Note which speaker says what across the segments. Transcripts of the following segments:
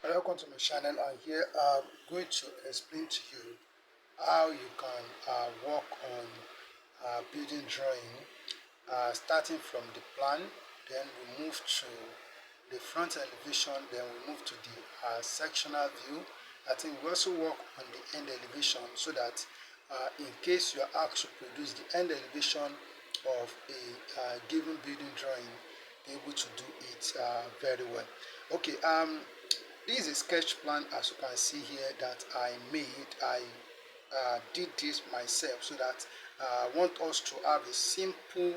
Speaker 1: Welcome to my channel, and here I'm going to explain to you how you can work on building drawing, starting from the plan. Then we move to the front elevation, then we move to the sectional view. I think we also work on the end elevation, so that in case you are asked to produce the end elevation of a given building drawing, be able to do it very well. Okay, this is a sketch plan, as you can see here, that I made. I did this myself, so that I want us to have a simple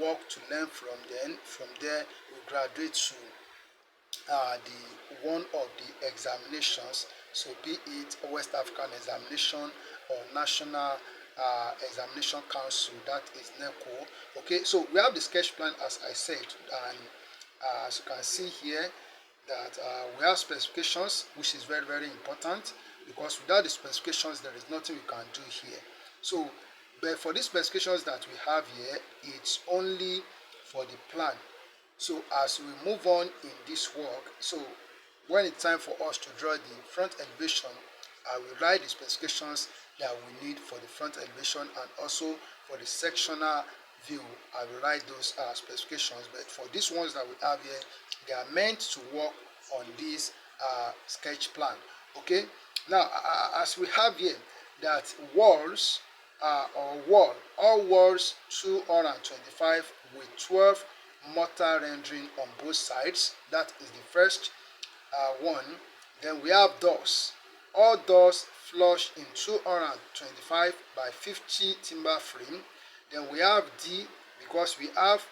Speaker 1: work to learn from. Then from there we graduate to the one of the examinations, so be it West African examination or National Examination Council, that is NECO. Okay, so we have the sketch plan, as I said, and as you can see here, that we have specifications, which is very, very important, because without the specifications there is nothing we can do here. So but for these specifications that we have here, it's only for the plan. So as we move on in this work, so when it's time for us to draw the front elevation, I will write the specifications that we need for the front elevation, and also for the sectional view I will write those specifications. But for these ones that we have here, they are meant to work on this sketch plan. Okay, now as we have here, that walls all walls 225 with 12 mortar rendering on both sides. That is the first one. Then we have doors, all doors flush in 225 by 50 timber frame. Then we have D, because we have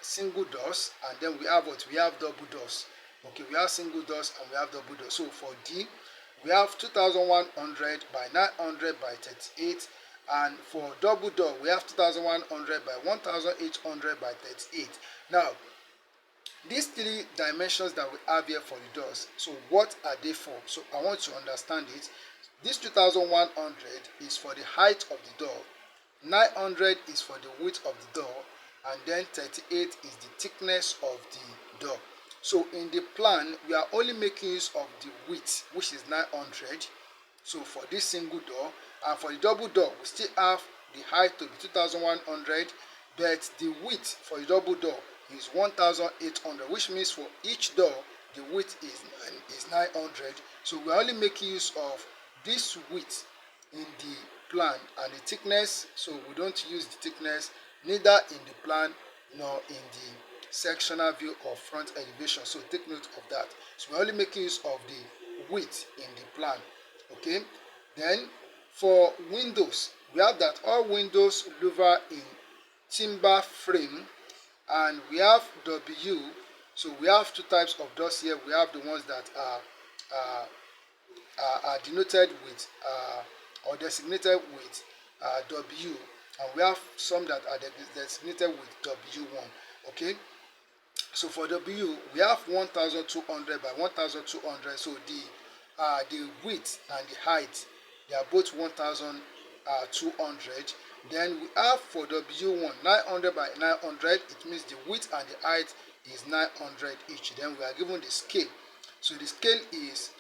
Speaker 1: single doors, and then we have what? We have double doors. Okay, we have single doors and we have double doors. So for D, we have 2100 by 900 by 38, and for double door we have 2100 by 1800 by 38. Now these three dimensions that we have here for the doors, so what are they for? So I want you to understand it. This 2100 is for the height of the door, 900 is for the width of the door, and then 38 is the thickness of the door. So in the plan, we are only making use of the width, which is 900. So for this single door, and for the double door, we still have the height to be 2100, but the width for the double door is 1800, which means for each door, the width is 900. So we are only making use of this width in the plan, and the thickness, so we don't use the thickness neither in the plan nor in the sectional view of front elevation. So take note of that. So we're only making use of the width in the plan. Okay, then for windows, we have that all windows louver in timber frame, and we have W. So we have two types of doors here. We have the ones that are denoted with or designated with W, and we have some that are designated with W1. Okay, so for W we have 1200 by 1200. So the width and the height, they are both 1200. Then we have for W1 900 by 900. It means the width and the height is 900 each. Then we are given the scale. So the scale is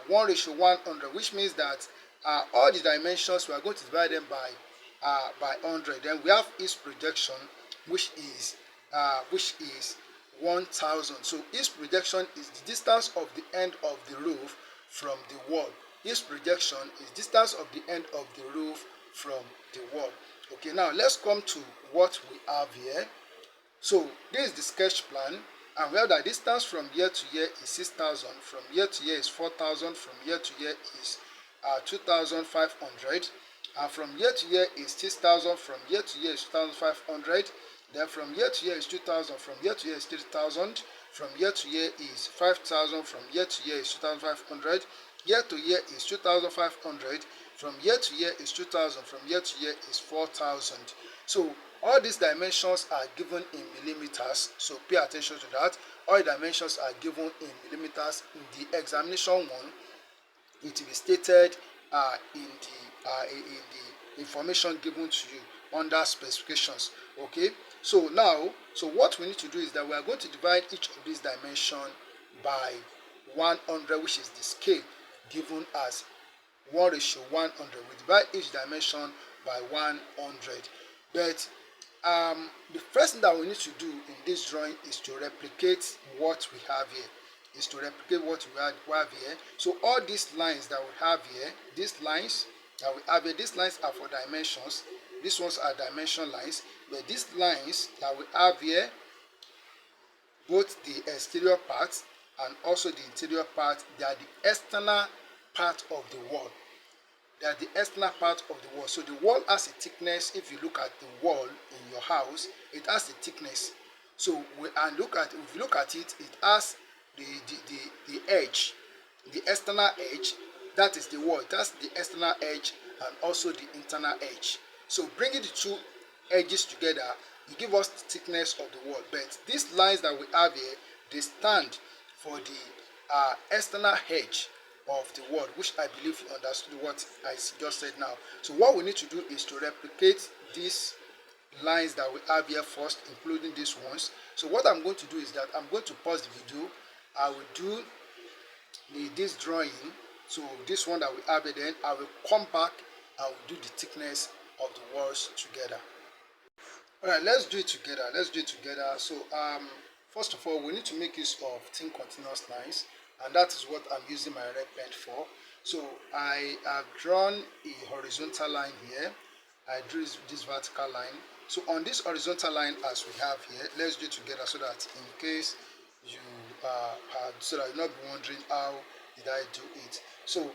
Speaker 1: 1:100, which means that all the dimensions we are going to divide them by 100. Then we have east projection, which is 1000. So east projection is the distance of the end of the roof from the wall. East projection is distance of the end of the roof from the wall. Okay, now let's come to what we have here. So this is the sketch plan, and we have that distance from here to here is 6000, from here to here is 4000, from here to here is 2500, and from here to here is 6000, from here to here is 2500. Then from here to here is 2000, from here to here is 3000, from here to here is 5000, from here to here is 2500, here to here is 2500, from here to here is 2000, from here to here is 4000. So all these dimensions are given in millimeters, so pay attention to that. All dimensions are given in millimeters. In the examination one, it will be stated in the information given to you under specifications. Okay, so now, so what we need to do is that we are going to divide each of these dimensions by 100, which is the scale given as 1:100. We divide each dimension by 100. But the first thing that we need to do in this drawing is to replicate what we have here. So all these lines that we have here, these lines are for dimensions. These ones are dimension lines. But these lines that we have here, both the exterior part and also the interior part, they are the external part of the wall. They are the external part of the wall. So the wall has a thickness. If you look at the wall in your house, it has a thickness. So if you look at it, it has the edge, the external edge. That is the wall. It has the external edge and also the internal edge. So bringing the two edges together, it gives us the thickness of the wall. But these lines that we have here, they stand for the external edge of the wall, which I believe you understood what I just said now. So what we need to do is to replicate these lines that we have here first, including these ones. So what I'm going to do is that I'm going to pause the video. I will do this drawing. So this one that we have here, then I will come back and we'll do the thickness of the walls together. Alright, let's do it together. So first of all, we need to make use of thin continuous lines, and that is what I'm using my red pen for. So I have drawn a horizontal line here. I drew this vertical line. So on this horizontal line as we have here, let's do it together so that in case you so that you're not wondering how did I do it. So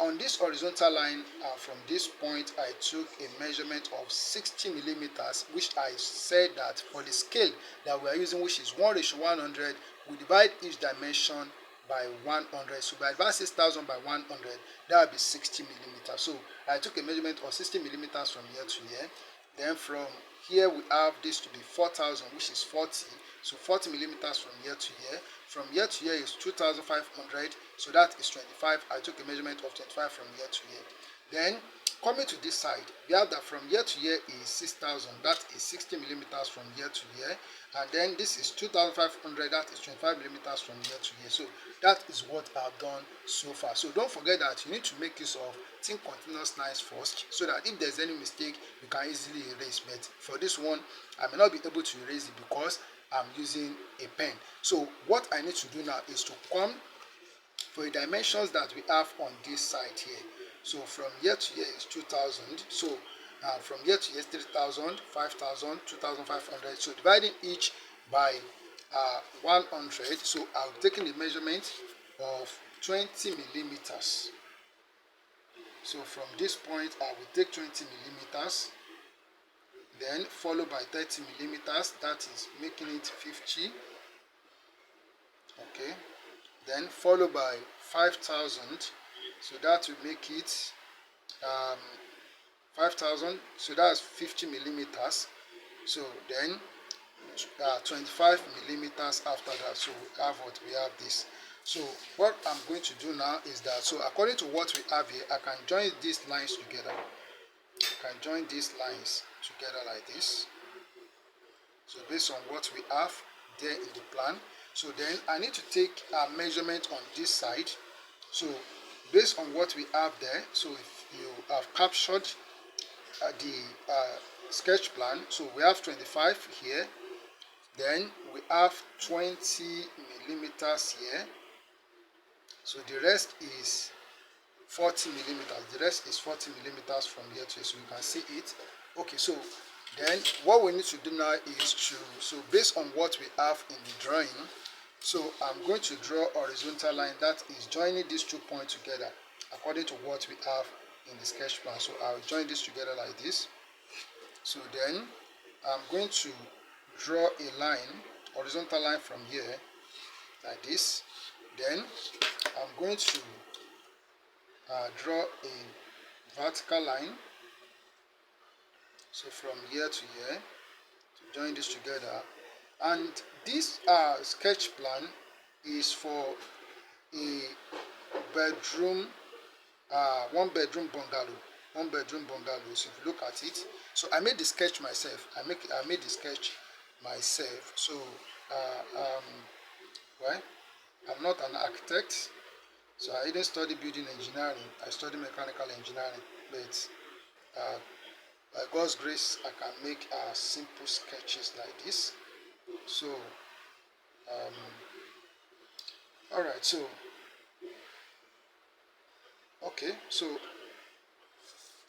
Speaker 1: on this horizontal line, from this point I took a measurement of 60 millimeters, which I said that for the scale that we are using, which is 1:100, we divide each dimension by 100. So by divide 6,000 by 100, that would be 60 millimeters. So I took a measurement of 60 millimeters from here to here. Then from here we have this to be 4,000, which is 40. So 40 millimeters from here to here. From here to here is 2,500. So that is 25. I took a measurement of 25 from here to here. Then coming to this side, we have that from here to here is 6,000. That is 60 millimeters from here to here. And then this is 2,500. That is 25 millimeters from here to here. So that is what I've done so far. So don't forget that you need to make use of thin continuous lines first, so that if there's any mistake, you can easily erase. But for this one, I may not be able to erase it because I'm using a pen. So what I need to do now is to come for the dimensions that we have on this side here. So from here to here is 2,000. So from here to here is 3,000, 5,000, 2,500. So dividing each by 100. So I've taken the measurement of 20 millimeters. So from this point, I will take 20 millimeters. Then followed by 30 millimeters, that is making it 50. Okay. Then followed by 5,000, so that will make it 5,000. So that's 50 millimeters. So then 25 millimeters after that. So we have what we have this. So what I'm going to do now is that, so according to what we have here, I can join these lines together. Like this. So based on what we have there in the plan, so then I need to take a measurement on this side. So based on what we have there, so if you have captured the sketch plan, so we have 25 here, then we have 20 millimeters here, so the rest is 40 millimeters. The rest is 40 millimeters from here to here, so you can see it. Okay, so then what we need to do now is so based on what we have in the drawing, so I'm going to draw a horizontal line that is joining these 2 points together according to what we have in the sketch plan. So I'll join this together like this. So then I'm going to draw a line, horizontal line from here like this. Then I'm going to draw a vertical line. So from here to here, to join this together. And this sketch plan is for a bedroom, one bedroom bungalow. So if you look at it, so I made the sketch myself. I made the sketch myself. So right. I'm not an architect, so I didn't study building engineering. I studied mechanical engineering, but uh, by God's grace, I can make simple sketches like this. So, um, all right. So, okay. So,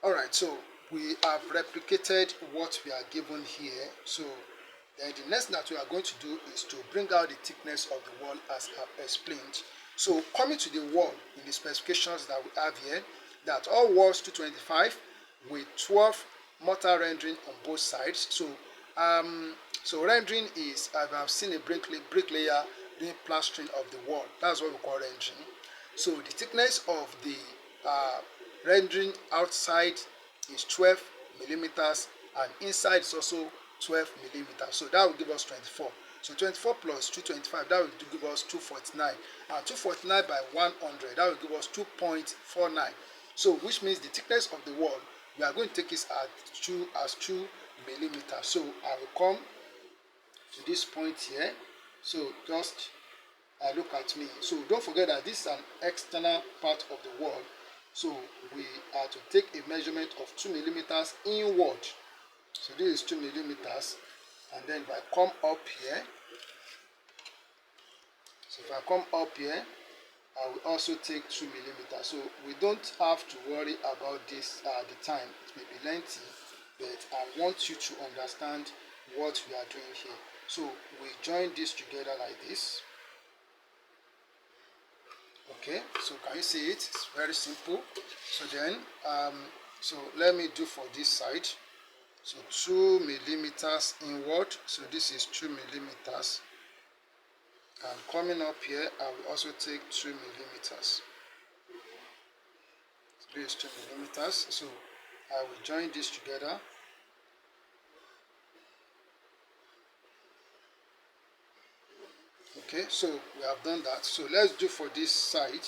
Speaker 1: all right. So we have replicated what we are given here. So then the next thing that we are going to do is to bring out the thickness of the wall as I've explained. So coming to the wall in the specifications that we have here, that all walls 225 with 12 mortar rendering on both sides. Um, so rendering is, I've seen a bricklayer doing plastering of the wall. That's what we call rendering. So the thickness of the uh, rendering outside is 12 millimeters, and inside is also 12 millimeters. So that will give us 24. So 24 plus 225, that will give us 249. And 249 by 100, that will give us 2.49. So which means the thickness of the wall, we are going to take it as 2 millimeters. So I will come to this point here. So just look at me. So don't forget that this is an external part of the wall. So we are to take a measurement of 2 millimeters inward. So this is 2 millimeters. And then if I come up here, I will also take 2 millimeters. So we don't have to worry about this the time. It may be lengthy, but I want you to understand what we are doing here. So we join this together like this. Okay, so can you see it? It's very simple. So then so let me do for this side. So 2 millimeters inward. So this is 2 millimeters. And coming up here, I will also take 2 millimeters. So this is 2 millimeters. So I will join this together. Okay, so we have done that. So let's do for this side.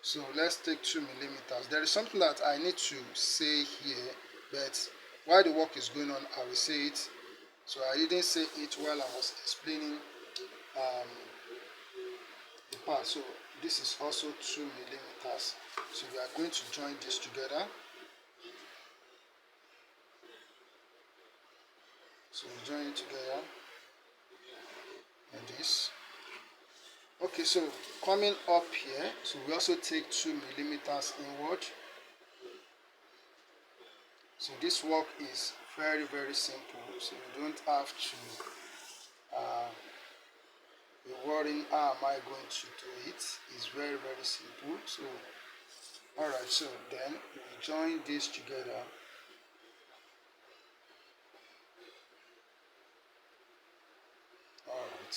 Speaker 1: So let's take 2 millimeters. There is something that I need to say here, but while the work is going on, I will say it. So I didn't say it while I was explaining the part. So this is also 2 millimeters. So we are going to join this together. So we join it together and this. Okay, so coming up here, so we also take 2 millimeters inward. So this work is very, very simple. So you don't have to be worrying how am I going to do it. It's very, very simple. So alright, so then we join this together. Alright.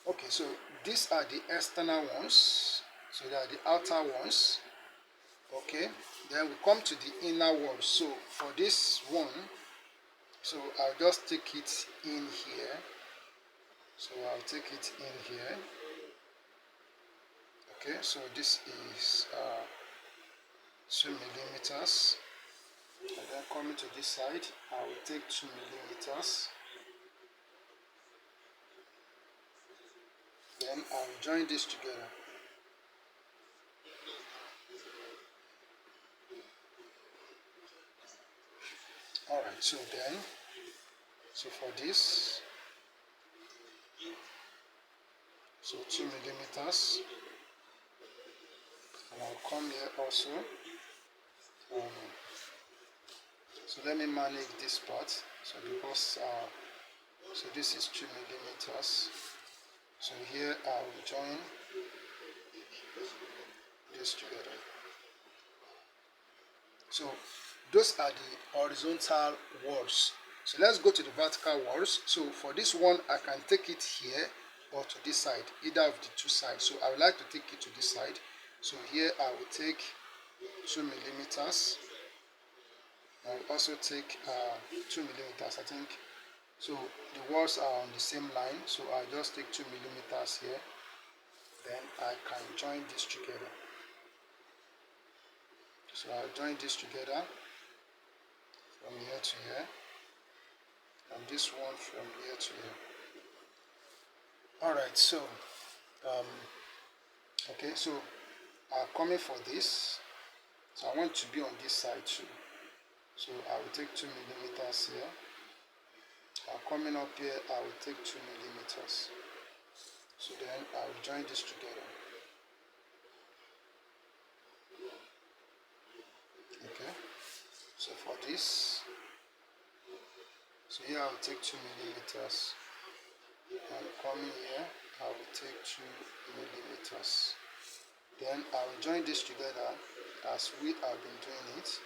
Speaker 1: Okay, so these are the external ones. So they are the outer ones. Okay, then we come to the inner wall. So for this one, so I'll just take it in here. So I'll take it in here. Okay, so this is 2 millimeters. And then coming to this side, I will take 2 millimeters. Then I will join this together. Alright, so then, so for this, so 2 millimeters, and I'll come here also. So let me manage this part. So because so this is 2 millimeters. So here I will join this together. So those are the horizontal walls. So let's go to the vertical walls. So for this one, I can take it here or to this side, either of the two sides. So I would like to take it to this side. So here I will take 2 millimeters. I will also take 2 millimeters, I think. So the walls are on the same line. So I'll just take 2 millimeters here. Then I can join this together. So I'll join this together from here to here, and this one from here to here. All right, so um, okay, so I'm coming for this. So I want to be on this side too. So I will take 2 millimeters here. Coming up here, I will take 2 millimeters. So then I will join this together. Okay. So for this, so here I will take 2 millimeters. And coming here, I will take 2 millimeters. Then I will join this together as we have been doing it.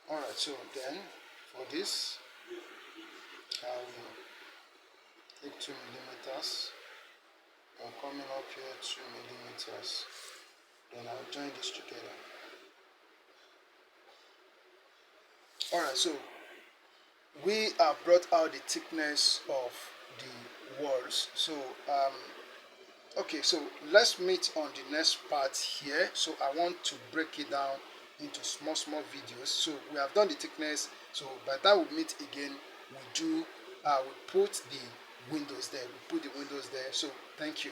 Speaker 1: Alright, so then for this, I will take 2 millimeters. And coming up here 2 millimeters. Then I'll join this together. Alright, so we have brought out the thickness of the walls. So okay, so let's meet on the next part here. So I want to break it down into small videos. So we have done the thickness. So by the time we meet again, we put the windows there. We put the windows there. So thank you.